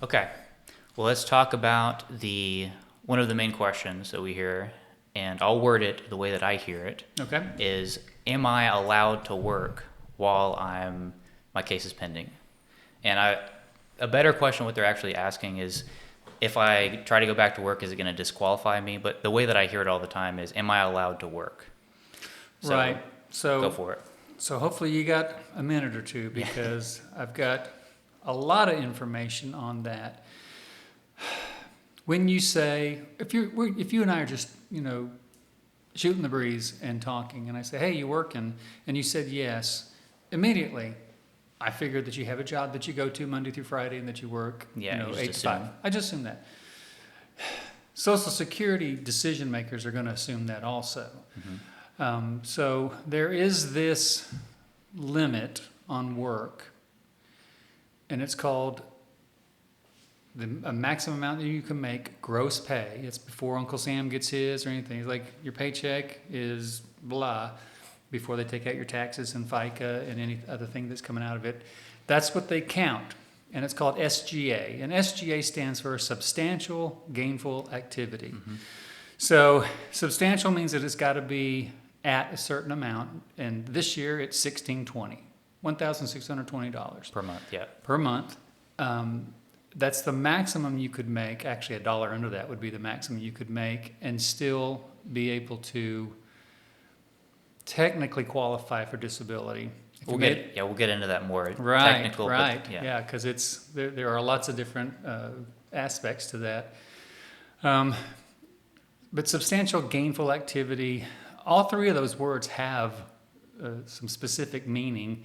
Okay. Well, let's talk about the one of the main questions that we hear, and I'll word it the way that I hear it. Okay. Is am I allowed to work while my case is pending? And a better question, what they're actually asking is, if I try to go back to work, is it going to disqualify me? But the way that I hear it all the time is, am I allowed to work? So Right. go So, for it. so hopefully you got a minute or two Yeah. because I've got a lot of information on that. When you say, if you and I are just, shooting the breeze and talking, and I say, "Hey, you working?" and you said yes, immediately, I figured that you have a job that you go to Monday through Friday and that you work, Yeah, you just 8 to 5. assume. I just assume that. Social Security decision makers are going to assume that also. So there is this limit on work, and it's called a maximum amount that you can make gross pay. It's before Uncle Sam gets his or anything. It's like your paycheck is blah before they take out your taxes and FICA and any other thing that's coming out of it. That's what they count, and it's called SGA. And SGA stands for Substantial Gainful Activity. So substantial means that it's got to be at a certain amount, and this year it's $1,620 Per month, yeah. per month. That's the maximum you could make. Actually, a dollar under that would be the maximum you could make, and still be able to technically qualify for disability. If you made- We'll get into that more Right, technical. right, But yeah, because there are lots of different aspects to that. Um, but substantial gainful activity, all three of those words have some specific meaning,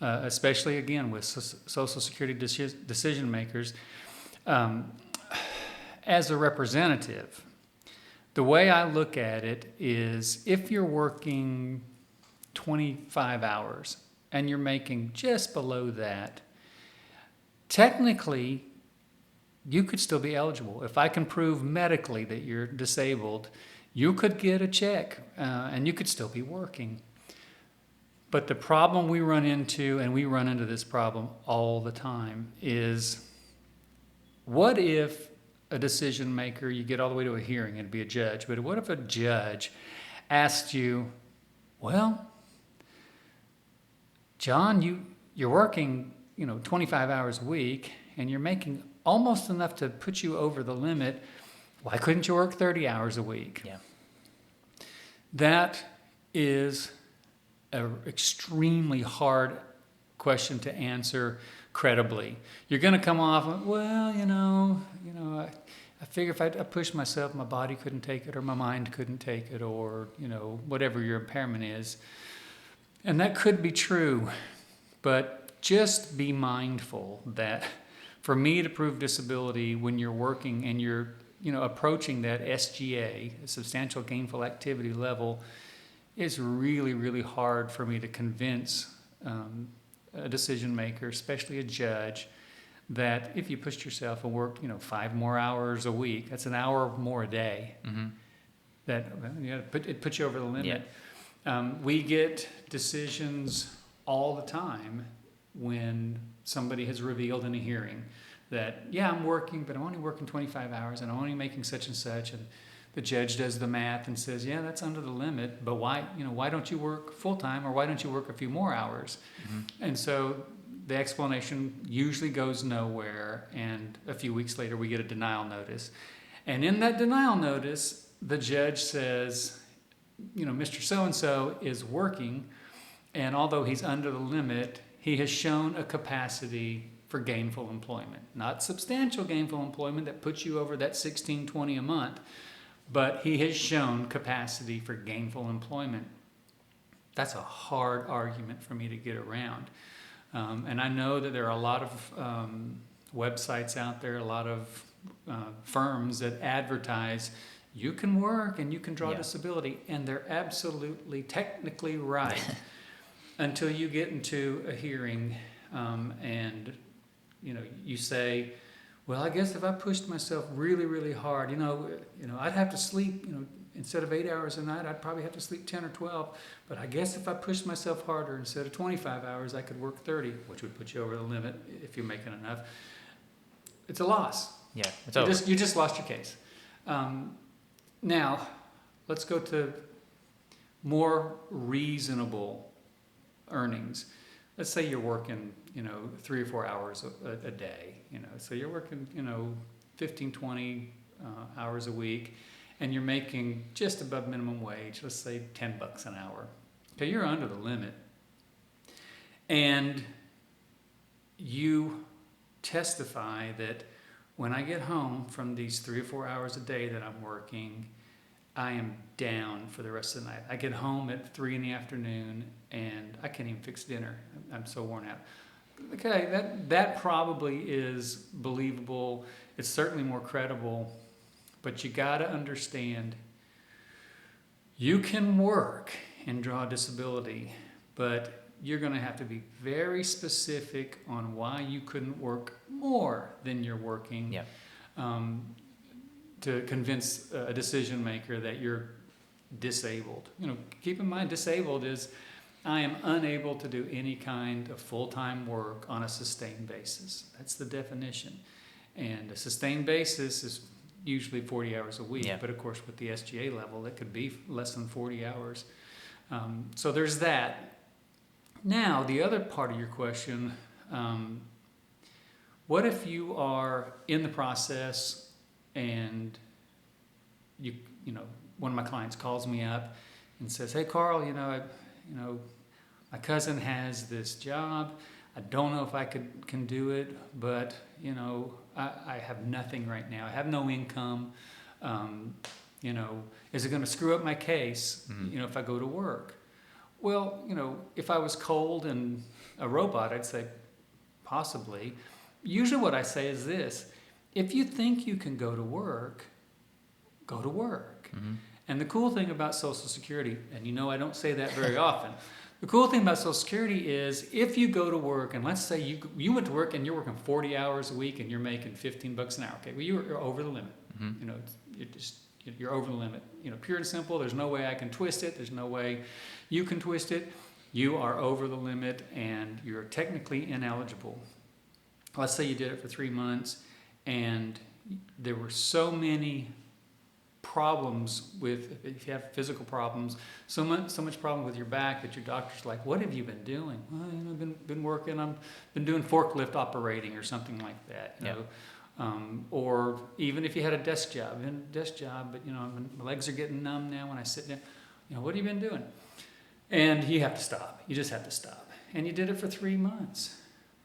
especially again with Social Security decision makers. As a representative, the way I look at it is if you're working 25 hours and you're making just below that, technically, you could still be eligible. If I can prove medically that you're disabled, you could get a check and you could still be working. But the problem we run into, and we run into this problem all the time, is what if a decision maker, you get all the way to a hearing, it'd be a judge, but what if a judge asked you, well, John, you're working, 25 hours a week, and you're making almost enough to put you over the limit. Why couldn't you work 30 hours a week? yeah. That is an extremely hard question to answer credibly. You're going to come off, well, I figure if I pushed myself, my body couldn't take it, or my mind couldn't take it, or whatever your impairment is. And that could be true, but just be mindful that for me to prove disability when you're working and you're approaching that SGA, substantial gainful activity level, is really, really hard for me to convince a decision maker, especially a judge, that if you pushed yourself and worked 5 more hours a week, that's an hour more a day, that it puts you over the limit. We get decisions all the time when somebody has revealed in a hearing that, yeah, I'm working, but I'm only working 25 hours and I'm only making such and such. And the judge does the math and says, yeah, that's under the limit, but why don't you work full time, or why don't you work a few more hours? And so the explanation usually goes nowhere. And a few weeks later, we get a denial notice. And in that denial notice, the judge says, Mr. So-and-so is working, and although he's under the limit, he has shown a capacity for gainful employment. Not substantial gainful employment that puts you over that $1,620 a month, but he has shown capacity for gainful employment. That's a hard argument for me to get around. And I know that there are a lot of websites out there, a lot of firms that advertise you can work and you can draw disability, and they're absolutely technically right until you get into a hearing and you say, well, I guess if I pushed myself really, really hard, I'd have to sleep, instead of 8 hours a night, I'd probably have to sleep 10 or 12. But I guess if I pushed myself harder, instead of 25 hours, I could work 30, which would put you over the limit if you're making enough. it's a loss. Yeah, it's over. You just lost your case. Now, let's go to more reasonable earnings. Let's say you're working, 3 or 4 hours a day, so you're working, 15, 20 hours a week, and you're making just above minimum wage, let's say $10 an hour. Okay, you're under the limit. And you testify that when I get home from these 3 or 4 hours a day that I'm working, I am down for the rest of the night. I get home at 3 in the afternoon and I can't even fix dinner. I'm so worn out. Okay, that probably is believable. It's certainly more credible, but you got to understand you can work and draw disability, but you're going to have to be very specific on why you couldn't work more than you're working. Yeah. To convince a decision maker that you're disabled. Keep in mind, disabled is I am unable to do any kind of full-time work on a sustained basis. That's the definition. And a sustained basis is usually 40 hours a week, Yeah. but of course with the SGA level, it could be less than 40 hours. So there's that. Now, the other part of your question, what if you are in the process and one of my clients calls me up and says, "Hey, Carl, my cousin has this job. I don't know if I can do it, but I have nothing right now. I have no income. Is it going to screw up my case? If I go to work?" Well, if I was cold and a robot, I'd say possibly. Usually what I say is this: if you think you can go to work, go to work. Mm-hmm. And the cool thing about Social Security, and I don't say that very often, the cool thing about Social Security is if you go to work, and let's say you went to work and you're working 40 hours a week and you're making $15 an hour, okay, well, you're over the limit. Mm-hmm. You're over the limit. Pure and simple, there's no way I can twist it, there's no way you can twist it. You are over the limit and you're technically ineligible. Let's say you did it for 3 months and there were so many problems if you have physical problems, so much problem with your back that your doctor's like, "What have you been doing?" "Well, I've been working, I've been doing forklift operating," or something like that. Or even if you had a desk job, but my legs are getting numb now when I sit down. What have you been doing? And you have to stop. You just have to stop. And you did it for 3 months.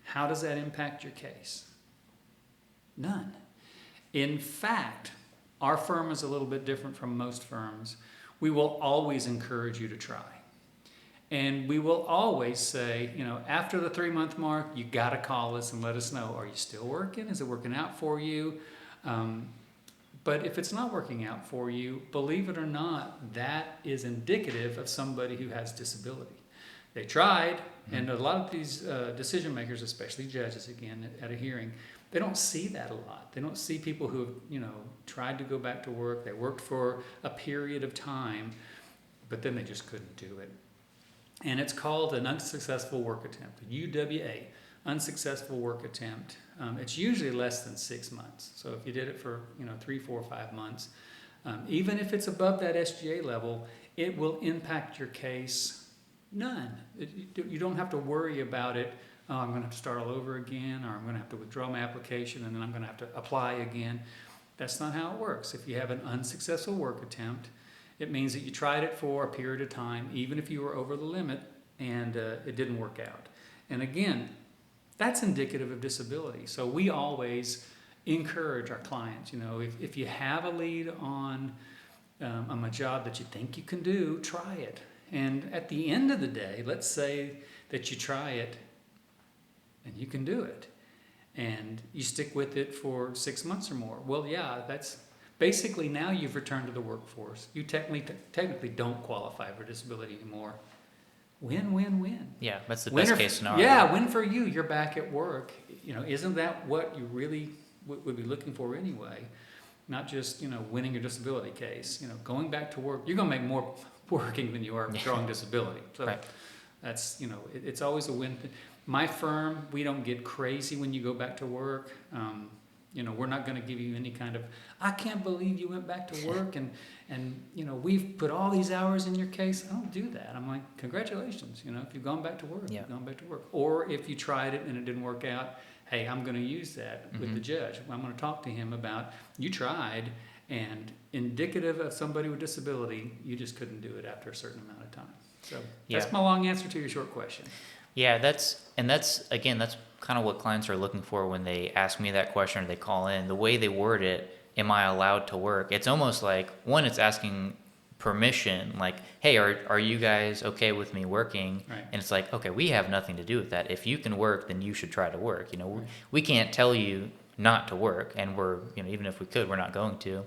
How does that impact your case? None. In fact, our firm is a little bit different from most firms. We will always encourage you to try. And we will always say, after the 3-month mark, you got to call us and let us know, are you still working? Is it working out for you? But if it's not working out for you, believe it or not, that is indicative of somebody who has disability. They tried, and a lot of these decision makers, especially judges, again, at a hearing, they don't see that a lot. They don't see people who have, tried to go back to work. They worked for a period of time, but then they just couldn't do it. And it's called an unsuccessful work attempt, a UWA, unsuccessful work attempt. It's usually less than 6 months. So if you did it for 3, 4, 5 months, even if it's above that SGA level, it will impact your case none. You don't have to worry about it. Oh, I'm going to have to start all over again, or I'm going to have to withdraw my application, and then I'm going to have to apply again. That's not how it works. If you have an unsuccessful work attempt, it means that you tried it for a period of time, even if you were over the limit, and it didn't work out. And again, that's indicative of disability. So we always encourage our clients, if you have a lead on a job that you think you can do, try it. And at the end of the day, let's say that you try it and you can do it, and you stick with it for 6 months or more. Well, yeah, that's basically now you've returned to the workforce. You technically don't qualify for disability anymore. Win, win, win. Yeah, that's the best case scenario. Yeah, win for you. You're back at work. Isn't that what you really would be looking for anyway? Not just, winning your disability case. Going back to work, you're going to make more working than you are drawing disability. So right. That's, it's always a win. My firm, we don't get crazy when you go back to work. we're not going to give you any kind of, I can't believe you went back to work and we've put all these hours in your case. I don't do that. I'm like, congratulations. If you've gone back to work, Yeah. you've gone back to work. Or if you tried it and it didn't work out, hey, I'm going to use that with the judge. I'm going to talk to him about, you tried, and indicative of somebody with disability, you just couldn't do it after a certain amount of time. So that's Yeah. my long answer to your short question. Yeah, that's kind of what clients are looking for when they ask me that question or they call in. The way they word it, am I allowed to work? It's almost like, one, it's asking permission, like, hey, are you guys okay with me working? Right. And it's like, okay, we have nothing to do with that. If you can work, then you should try to work. Right. We can't tell you not to work, and we're, even if we could, we're not going to.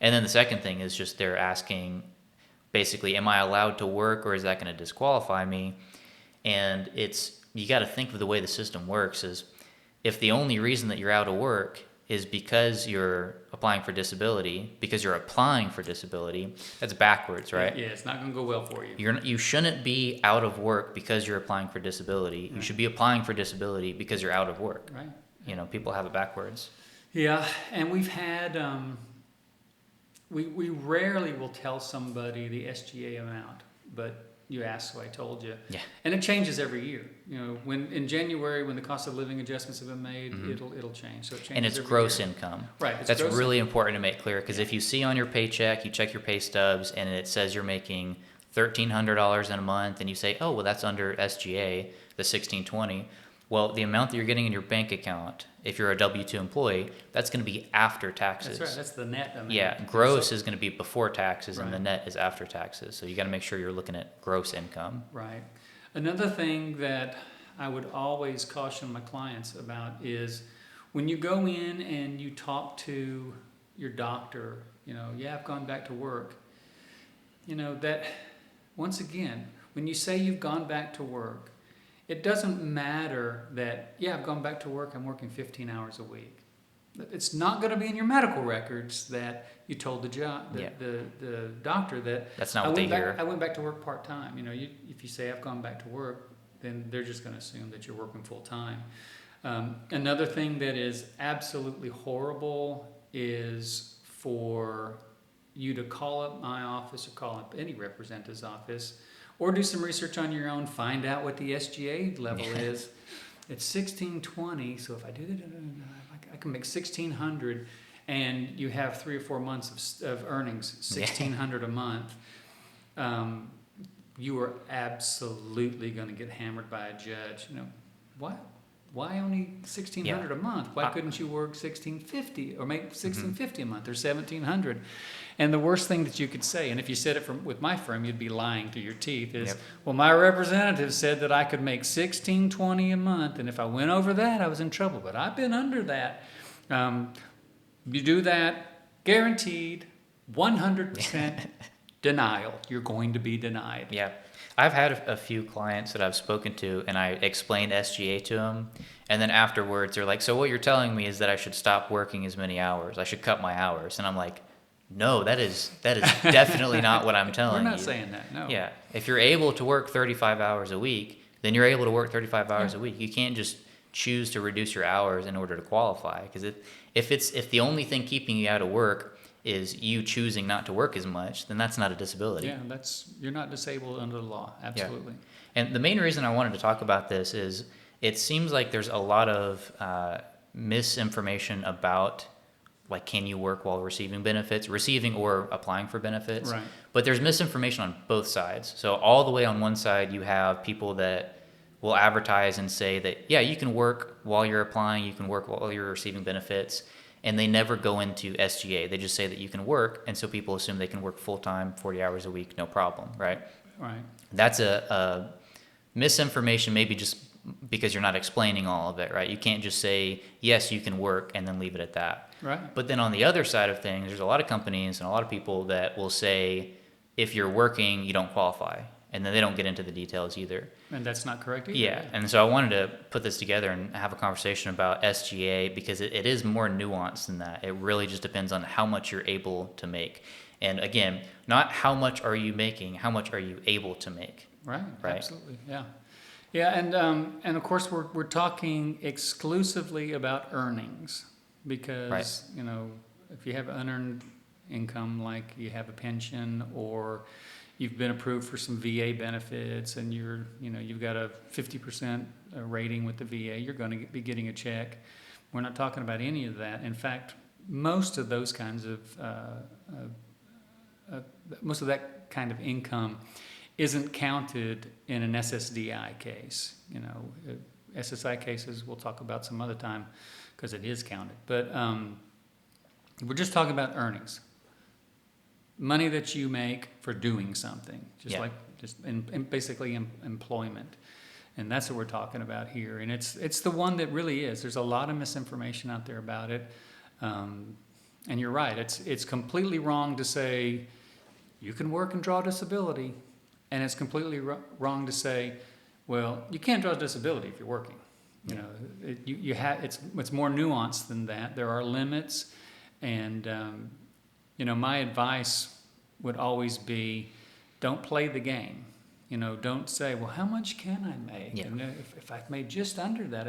And then the second thing is just they're asking, basically, am I allowed to work, or is that going to disqualify me? And you got to think of the way the system works is, if the only reason that you're out of work is because you're applying for disability, that's backwards, right? Yeah, it's not going to go well for you. You shouldn't be out of work because you're applying for disability. You should be applying for disability because you're out of work. Right. People have it backwards. Yeah, and we've had, we rarely will tell somebody the SGA amount, but you asked, so I told you. Yeah. And it changes every year. When in January, when the cost of living adjustments have been made, it'll change. So it changes And it's every gross year. income. Right. It's That's gross really important to make clear, because if you see on your paycheck, you check your pay stubs, and it says you're making $1,300 in a month, and you say, oh, well, that's under SGA, the 1620. Well, the amount that you're getting in your bank account, if you're a W-2 employee, that's going to be after taxes. That's right. That's the net amount. Yeah, gross is going to be before taxes, and the Right. net is after taxes. So you got to make sure you're looking at gross income. Right. Another thing that I would always caution my clients about is when you go in and you talk to your doctor, I've gone back to work. That, once again, when you say you've gone back to work, it doesn't matter that, I've gone back to work, I'm working 15 hours a week. It's not going to be in your medical records that you told the doctor that That's not what they hear. I went back to work part-time. If you say I've gone back to work, then they're just going to assume that you're working full-time. Another thing that is absolutely horrible is for you to call up my office or call up any representative's office, or do some research on your own, find out what the SGA level is. It's 1620, so if I do that, I can make 1,600, and you have 3 or 4 months of earnings, 1,600 a month. You are absolutely going to get hammered by a judge. Why only 1,600 a month? Why couldn't you work 1,650 or make 1,650 a month or 1,700? And the worst thing that you could say, and if you said it with my firm, you'd be lying through your teeth, is, well, my representative said that I could make 1,620 a month, and if I went over that, I was in trouble. But I've been under that. You do that, guaranteed, 100% denial. You're going to be denied. Yeah. I've had a few clients that I've spoken to, and I explained SGA to them, and then afterwards they're like, so what you're telling me is that I should stop working as many hours. I should cut my hours. And I'm like, no, that is definitely not what I'm telling you. We're not saying that, no. Yeah. If you're able to work 35 hours a week, then you're able to work 35 hours a week. You can't just choose to reduce your hours in order to qualify. Because if the only thing keeping you out of work is you choosing not to work as much, then that's not a disability. Yeah, you're not disabled under the law. Absolutely. Yeah. And the main reason I wanted to talk about this is it seems like there's a lot of misinformation about, like, can you work while receiving or applying for benefits. Right. But there's misinformation on both sides. So all the way on one side, you have people that will advertise and say that, you can work while you're applying, you can work while you're receiving benefits, and they never go into SGA. They just say that you can work, and so people assume they can work full-time, 40 hours a week, no problem, right? Right. That's a misinformation, maybe just because you're not explaining all of it, right? You can't just say, yes, you can work, and then leave it at that. Right. But then on the other side of things, there's a lot of companies and a lot of people that will say, if you're working, you don't qualify. And then they don't get into the details either. And that's not correct either. Yeah, and so I wanted to put this together and have a conversation about SGA because it is more nuanced than that. It really just depends on how much you're able to make. And again, not how much are you making, how much are you able to make. Right. Right. Absolutely. Yeah. Yeah, and of course we're talking exclusively about earnings. because, you know, if you have unearned income, like you have a pension or you've been approved for some VA benefits and you've got a 50% rating with the VA, you're going to be getting a check. We're not talking about any of that. In fact, most of those kinds of, most of that kind of income isn't counted in an SSDI case. You know, SSI cases we'll talk about some other time because it is counted. But we're just talking about earnings. Money that you make for doing something, just basically employment. And that's what we're talking about here. And it's the one that really is. There's a lot of misinformation out there about it. And you're right. It's completely wrong to say you can work and draw disability. And it's completely wrong to say, well, you can't draw disability if you're working. You know, it's more nuanced than that. There are limits. And, you know, my advice would always be don't play the game. You know, don't say, well, how much can I make? Yeah. And if I've made just under that,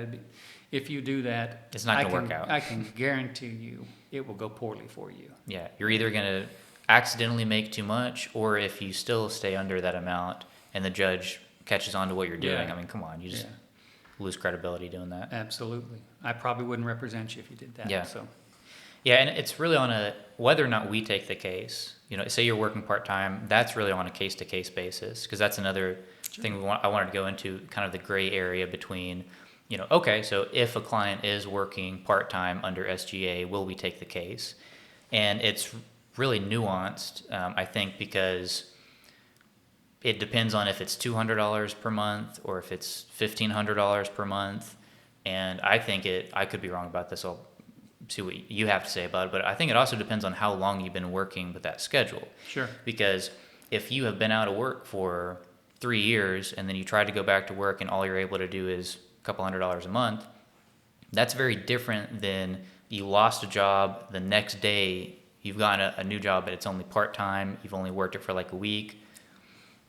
if you do that, It's not going to work out. I can guarantee you it will go poorly for you. Yeah, you're either going to accidentally make too much, or if you still stay under that amount and the judge catches on to what you're doing, Yeah. I mean, come on, you just lose credibility doing that. Absolutely. I probably wouldn't represent you if you did that. Yeah. So. Yeah, and it's really on whether or not we take the case. You know, say you're working part-time, that's really on a case-to-case basis, because that's another thing I wanted to go into, kind of the gray area between, you know, okay, so if a client is working part-time under SGA, will we take the case? And it's really nuanced, I think, because it depends on if it's $200 per month or if it's $1,500 per month. And I think I could be wrong about this. I'll see what you have to say about it, but I think it also depends on how long you've been working with that schedule. Sure. Because if you have been out of work for 3 years and then you try to go back to work and all you're able to do is a couple $100s a month, that's very different than you lost a job, the next day you've gotten a new job, but it's only part-time, you've only worked it for like a week.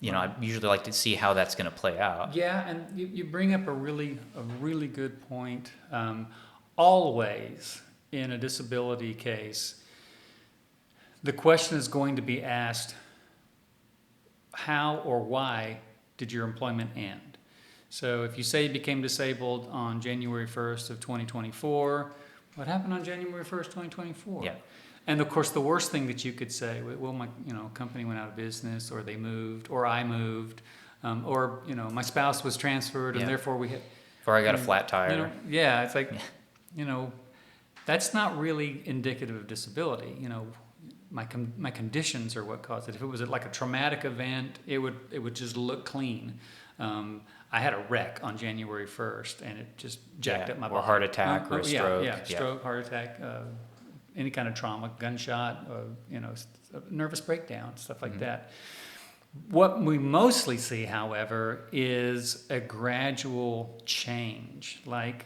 You know, I usually like to see how that's going to play out. Yeah, and you bring up a really good point. Always in a disability case, the question is going to be asked, how or why did your employment end? So if you say you became disabled on January 1st of 2024, what happened on January 1st, 2024? Yeah. And of course, the worst thing that you could say, well, my company went out of business, or they moved, or I moved, or my spouse was transferred, and therefore we had. Or I got a flat tire. It's like, that's not really indicative of disability. My conditions are what caused it. If it was like a traumatic event, it would just look clean. I had a wreck on January 1st, and it just jacked up my body. Or heart attack or a stroke. Yeah, stroke, heart attack, any kind of trauma, gunshot, nervous breakdown, stuff like that. What we mostly see, however, is a gradual change. Like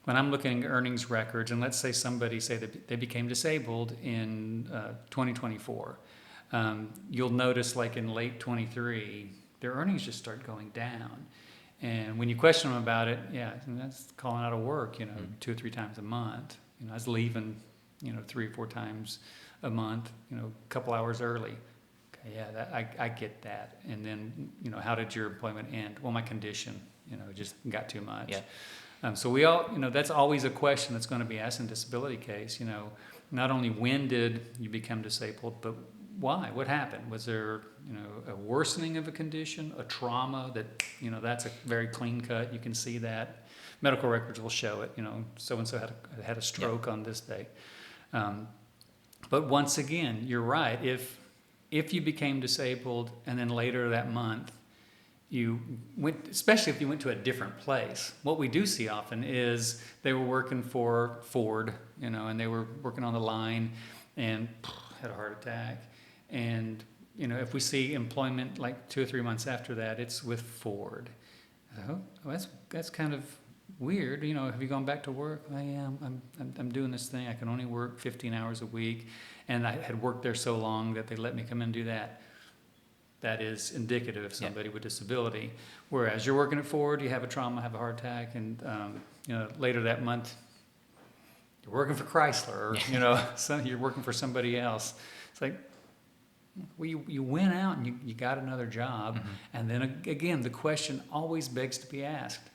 when I'm looking at earnings records, and let's say somebody say that they became disabled in 2024, you'll notice like in late 23, their earnings just start going down. And when you question them about it, that's calling out of work, 2 or 3 times a month. I was leaving 3 or 4 times a month, a couple hours early. Okay, I get that. And then, how did your employment end? Well, my condition, just got too much. Yeah. So we all, that's always a question that's going to be asked in disability case. Not only when did you become disabled, but why? What happened? Was there, a worsening of a condition, a trauma that, that's a very clean cut. You can see that. Medical records will show it. So-and-so had a stroke on this day. But once again, you're right. If you became disabled and then later that month you went, especially if you went to a different place, what we do see often is they were working for Ford, and they were working on the line and had a heart attack. And, if we see employment like 2 or 3 months after that, it's with Ford. Oh, that's kind of weird. Have you gone back to work? I am. I'm doing this thing. I can only work 15 hours a week, and I had worked there so long that they let me come in and do that. That is indicative of somebody with disability. Whereas you're working at Ford, you have a trauma, have a heart attack, and later that month, you're working for Chrysler, or, you know, you're working for somebody else. It's like, well, you went out and you got another job. And then again, the question always begs to be asked.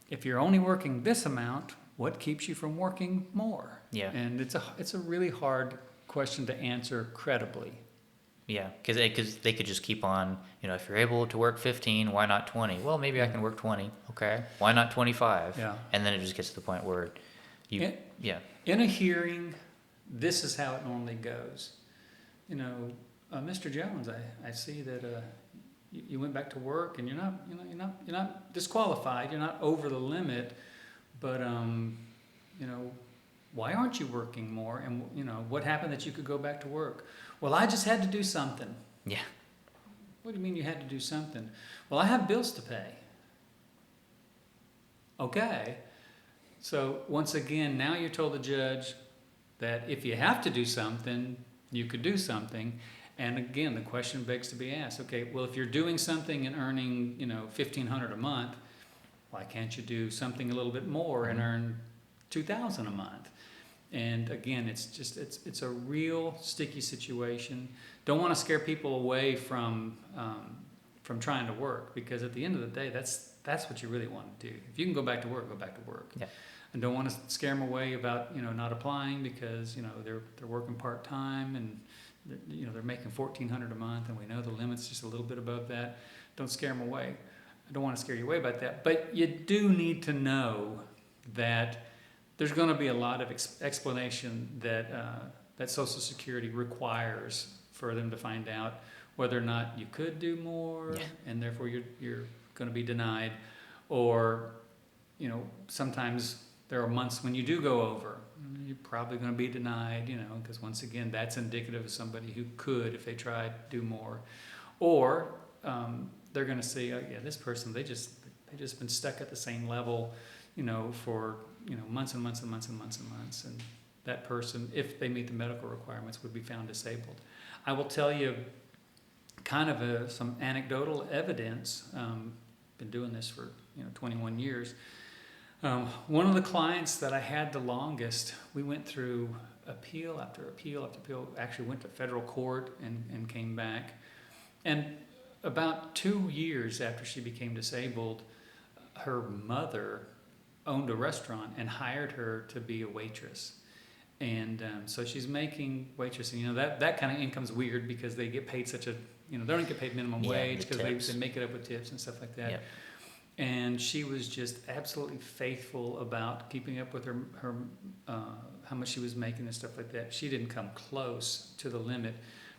If you're only working this amount, what keeps you from working more? Yeah. And it's a really hard question to answer credibly. Yeah, because they could just keep on, you know, if you're able to work 15, why not 20? Well, maybe I can work 20. Okay. Why not 25? Yeah. And then it just gets to the point where yeah. In a hearing, this is how it normally goes. You know, Mr. Jones, I see that you went back to work, and you're not disqualified. You're not over the limit, but you know, why aren't you working more? And you know, what happened that you could go back to work? Well, I just had to do something. Yeah. What do you mean you had to do something? Well, I have bills to pay. Okay. So once again, now you're told the judge that if you have to do something, you could do something. And again, the question begs to be asked, okay, well, if you're doing something and earning, you know, $1,500 a month, why can't you do something a little bit more and earn $2,000 a month? And again, it's a real sticky situation. Don't want to scare people away from trying to work, because at the end of the day, that's what you really want to do. If you can go back to work, go back to work. Yeah. And don't want to scare them away about, you know, not applying because, you know, they're working part time and you know, they're making $1,400 a month, and we know the limit's just a little bit above that. Don't scare them away. I don't want to scare you away about that, but you do need to know that there's going to be a lot of explanation that that Social Security requires for them to find out whether or not you could do more, and therefore you're going to be denied, or you know, sometimes there are months when you do go over. You're probably going to be denied, you know, because once again, that's indicative of somebody who could, if they tried, do more. Or they're going to say, oh, yeah, this person, they just been stuck at the same level, you know, for, you know, months and months and months and months and months. And that person, if they meet the medical requirements, would be found disabled. I will tell you kind of some anecdotal evidence. Been doing this for, you know, 21 years. One of the clients that I had the longest, we went through appeal after appeal after appeal, actually went to federal court and came back. And about 2 years after she became disabled, her mother owned a restaurant and hired her to be a waitress. And so she's making waitress, and you know, that kind of income's weird because they get paid such a, you know, they don't get paid minimum wage because they make it up with tips and stuff like that. Yep. And she was just absolutely faithful about keeping up with her how much she was making and stuff like that. She didn't come close to the limit,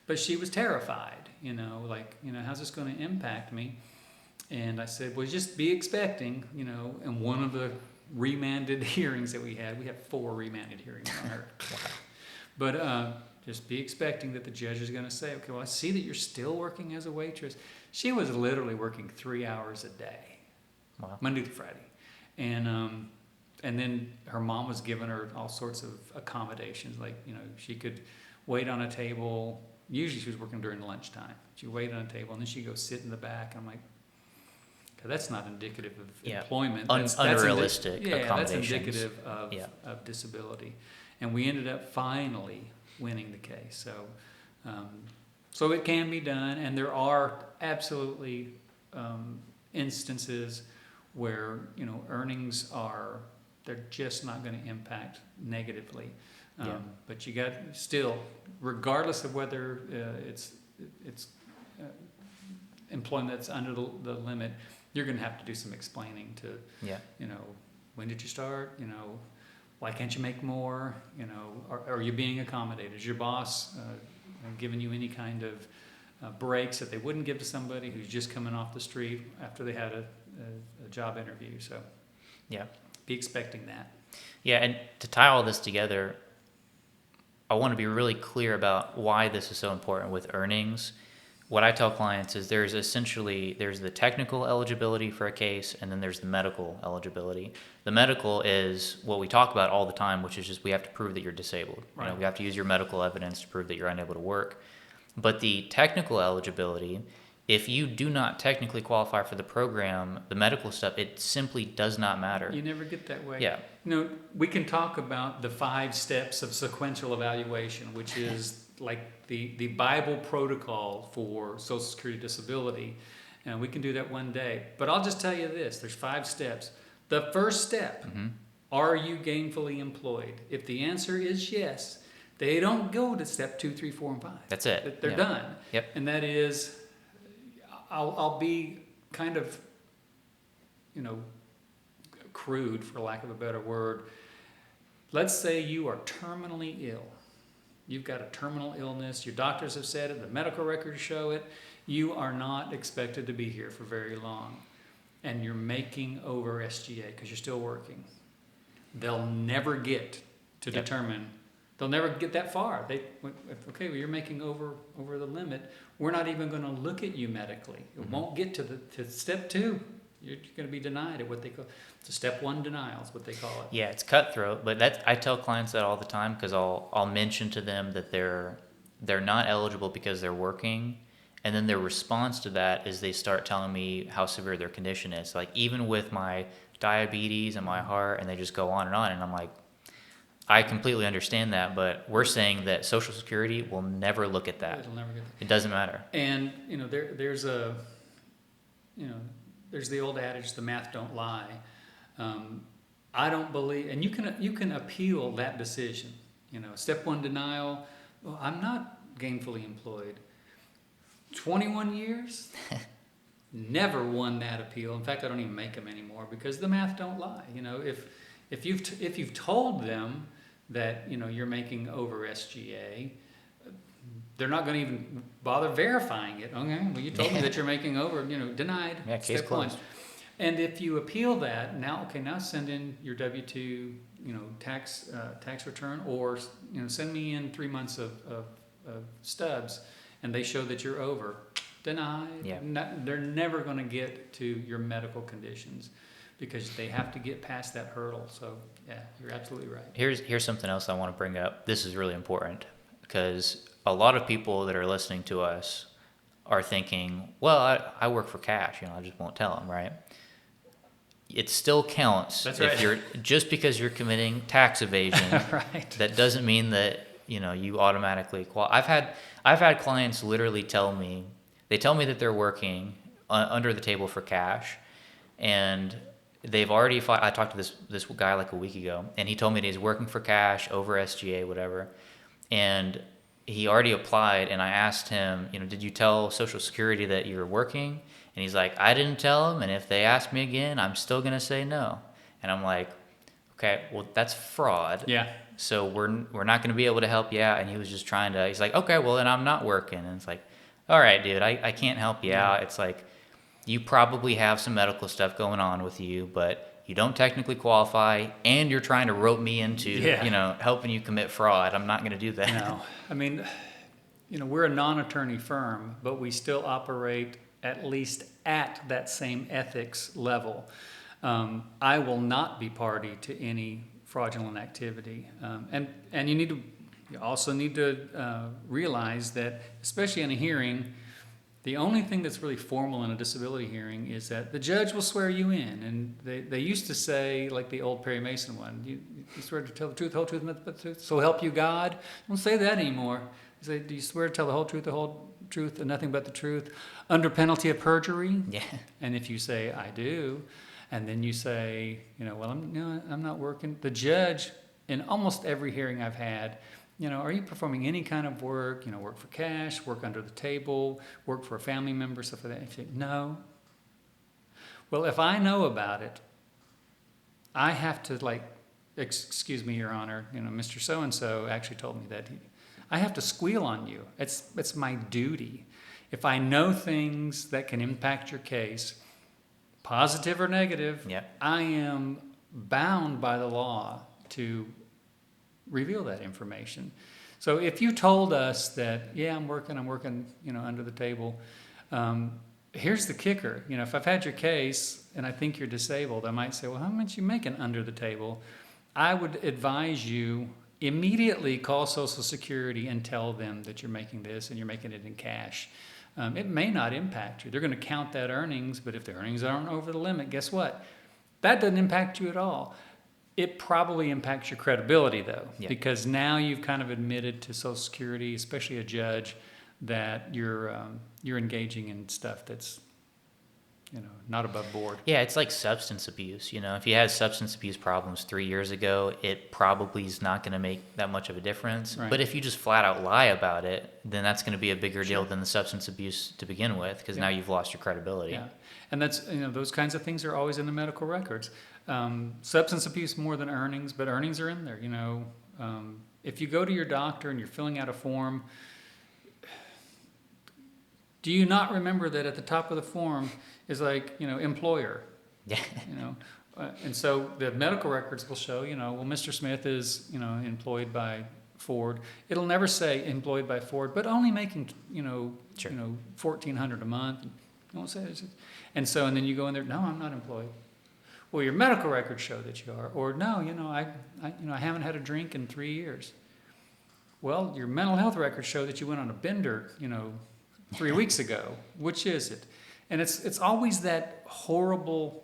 but she was terrified, you know, like, you know, how's this going to impact me? And I said, well, just be expecting, you know, and one of the remanded hearings that we had 4 remanded hearings on her. But just be expecting that the judge is going to say, okay, well, I see that you're still working as a waitress. She was literally working 3 hours a day. Wow. Monday through Friday. And then her mom was giving her all sorts of accommodations. Like, you know, she could wait on a table. Usually she was working during lunchtime. She'd wait on a table, and then she'd go sit in the back. And I'm like, that's not indicative of employment. That's unrealistic that's accommodations. indicative of disability. And we ended up finally winning the case. So it can be done, and there are absolutely instances where, you know, earnings they're just not going to impact negatively. But you got still, regardless of whether it's employment that's under the limit, you're going to have to do some explaining to, you know, when did you start? You know, why can't you make more? You know, are you being accommodated? Is your boss giving you any kind of breaks that they wouldn't give to somebody who's just coming off the street after they had a job interview? So be expecting that. Yeah, and to tie all this together, I want to be really clear about why this is so important with earnings. What I tell clients is there's the technical eligibility for a case, and then there's the medical eligibility. The medical is what we talk about all the time, which is just we have to prove that you're disabled. Right. You know, we have to use your medical evidence to prove that you're unable to work. But the technical eligibility If you do not technically qualify for the program, the medical stuff, it simply does not matter. You never get that way. Yeah. We can talk about the 5 steps of sequential evaluation, which is like the Bible protocol for Social Security disability. And we can do that one day. But I'll just tell you this, there's 5 steps. The first step, are you gainfully employed? If the answer is yes, they don't go to step 2, 3, 4, and 5. That's it. They're Yeah. done. Yep. And that is, I'll be kind of, crude, for lack of a better word. Let's say you are terminally ill. You've got a terminal illness. Your doctors have said it. The medical records show it. You are not expected to be here for very long. And you're making over SGA because you're still working. They'll never get to Yep. determine. They'll never get that far. Okay, well, you're making over the limit. We're not even going to look at you medically. It won't get to step 2. You're going to be denied at what they call, it's a step 1 denial is what they call it. Yeah, it's cutthroat, but I tell clients that all the time because I'll mention to them that they're not eligible because they're working, and then their response to that is they start telling me how severe their condition is. Like even with my diabetes and my heart, and they just go on, and I'm like, I completely understand that, but we're saying that Social Security will never look at that. It'll never get. It doesn't matter. And there's the old adage, the math don't lie. I don't believe, and you can appeal that decision. Step 1 denial. Well, I'm not gainfully employed. 21 years, never won that appeal. In fact, I don't even make them anymore because the math don't lie. If you've told them that you're making over SGA, they're not going to even bother verifying it. Okay, well, you told me that you're making over, denied. Yeah, case Step 1. closed. And if you appeal that, now send in your W-2, tax return, or send me in 3 months of stubs, and they show that you're over. Denied. Yeah. They're never going to get to your medical conditions because they have to get past that hurdle. So yeah, you're absolutely right. Here's something else I want to bring up. This is really important because a lot of people that are listening to us are thinking, well, I work for cash, I just won't tell them, right? It still counts. That's if right. Just because you're committing tax evasion, Right. that doesn't mean that, you automatically qualify. I've had clients literally tell me that they're working under the table for cash, and they've already I talked to this guy like a week ago, and he told me that he's working for cash over SGA, whatever, and he already applied, and I asked him, did you tell Social Security that you were working? And he's like, I didn't tell them, and if they ask me again, I'm still going to say no. And I'm like, okay, well, that's fraud. Yeah. So we're not going to be able to help you out. And he was just he's like, okay, well, then I'm not working. And it's like, all right, dude, I can't help you out. It's like, you probably have some medical stuff going on with you, but you don't technically qualify, and you're trying to rope me into, helping you commit fraud. I'm not going to do that. No, I mean, we're a non-attorney firm, but we still operate at least at that same ethics level. I will not be party to any fraudulent activity. And you also need to realize that, especially in a hearing, the only thing that's really formal in a disability hearing is that the judge will swear you in. And they used to say, like the old Perry Mason one, you swear to tell the truth, the whole truth, and nothing but the truth, so help you God. Don't say that anymore. You say, do you swear to tell the whole truth, and nothing but the truth, under penalty of perjury? Yeah. And if you say, I do, and then you say, well, I'm not working. The judge, in almost every hearing I've had, are you performing any kind of work? Work for cash, work under the table, work for a family member, stuff like that. If you say, no. Well, if I know about it, I have to excuse me, Your Honor, Mr. So-and-so actually told me that I have to squeal on you. It's my duty. If I know things that can impact your case, positive or negative, Yep. I am bound by the law to reveal that information. So if you told us that, yeah, I'm working, under the table, here's the kicker. If I've had your case and I think you're disabled, I might say, well, how much you making under the table? I would advise you immediately call Social Security and tell them that you're making this and you're making it in cash. It may not impact you. They're going to count that earnings, but if the earnings aren't over the limit, guess what? That doesn't impact you at all. It probably impacts your credibility, though, Yeah. because now you've kind of admitted to Social Security, especially a judge, that you're engaging in stuff that's, not above board. Yeah, it's like substance abuse. If you had substance abuse problems 3 years ago, it probably is not going to make that much of a difference. Right. But if you just flat out lie about it, then that's going to be a bigger deal Sure. than the substance abuse to begin with, because Yeah. now you've lost your credibility. Yeah, and that's those kinds of things are always in the medical records. Substance abuse more than earnings, but earnings are in there. If you go to your doctor and you're filling out a form, do you not remember that at the top of the form is like employer? Yeah. And so the medical records will show well, Mr. Smith is employed by Ford. It'll never say employed by Ford, but only making Sure. $1,400 a month. It won't say it. And then you go in there. No, I'm not employed. Well, your medical records show that you are. Or no, I haven't had a drink in 3 years. Well, your mental health records show that you went on a bender 3 weeks ago. Which is it? And it's always that horrible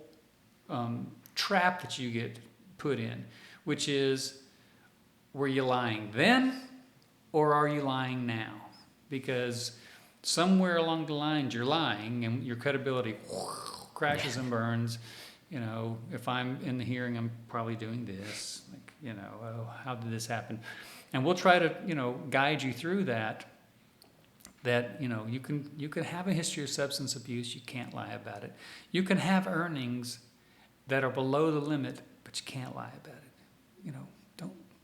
trap that you get put in, which is, were you lying then or are you lying now? Because somewhere along the lines you're lying and your credibility crashes and burns. If I'm in the hearing, I'm probably doing this. Oh, how did this happen? And we'll try to, guide you through that. You can have a history of substance abuse. You can't lie about it. You can have earnings that are below the limit, but you can't lie about it.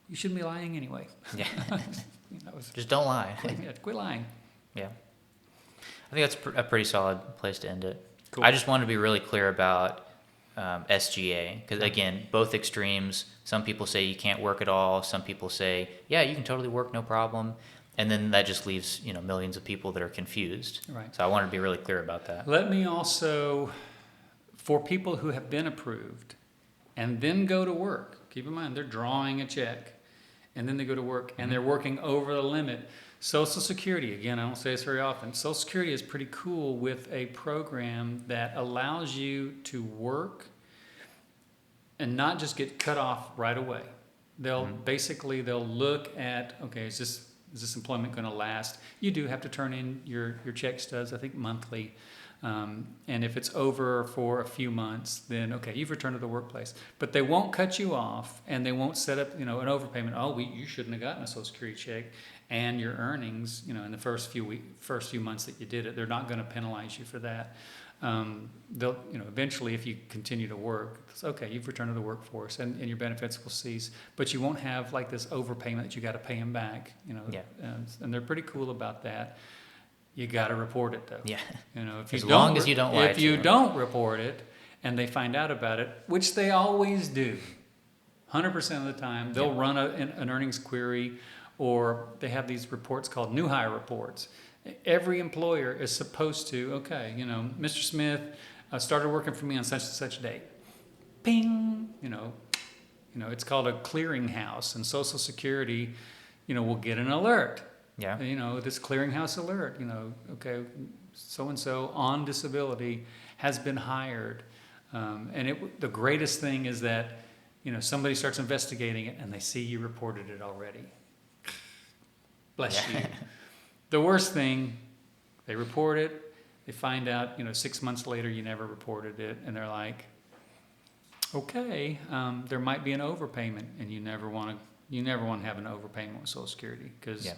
You shouldn't be lying anyway. Yeah. Just don't lie. Quit lying. Yeah. I think that's a pretty solid place to end it. Cool. I just want to be really clear about SGA, because again, both extremes. Some people say you can't work at all. Some people say, yeah, you can totally work, no problem. And then that just leaves millions of people that are confused. Right. So I wanted to be really clear about that. Let me also, for people who have been approved and then go to work, keep in mind they're drawing a check, and then they go to work and they're working over the limit. Social Security, again, I don't say this very often, Social Security is pretty cool with a program that allows you to work and not just get cut off right away. They'll look at, okay, is this employment going to last? You do have to turn in your check stubs, I think monthly. And if it's over for a few months, then okay, you've returned to the workplace. But they won't cut you off, and they won't set up an overpayment. Oh, you shouldn't have gotten a Social Security check, and your earnings in the first few months that you did it, they're not going to penalize you for that. They'll eventually, if you continue to work, it's okay, you've returned to the workforce, and your benefits will cease, but you won't have like this overpayment that you got to pay them back. Yeah. And they're pretty cool about that. You got to report it though. Yeah. If you As long as you don't lie If to you them. don't report it, and they find out about it, which they always do, 100% of the time, they'll run an earnings query, or they have these reports called new hire reports. Every employer is supposed to, okay, Mr. Smith started working for me on such and such date. Ping, it's called a clearinghouse, and Social Security, will get an alert. Yeah. This clearinghouse alert, okay, so-and-so on disability has been hired. And the greatest thing is that, somebody starts investigating it and they see you reported it already. Bless you. The worst thing, they report it, they find out, 6 months later you never reported it, and they're like, okay, there might be an overpayment, and you never want to have an overpayment with Social Security, because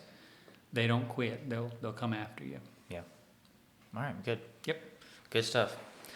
they don't quit. They'll come after you. Yeah. All right. Good. Yep. Good stuff.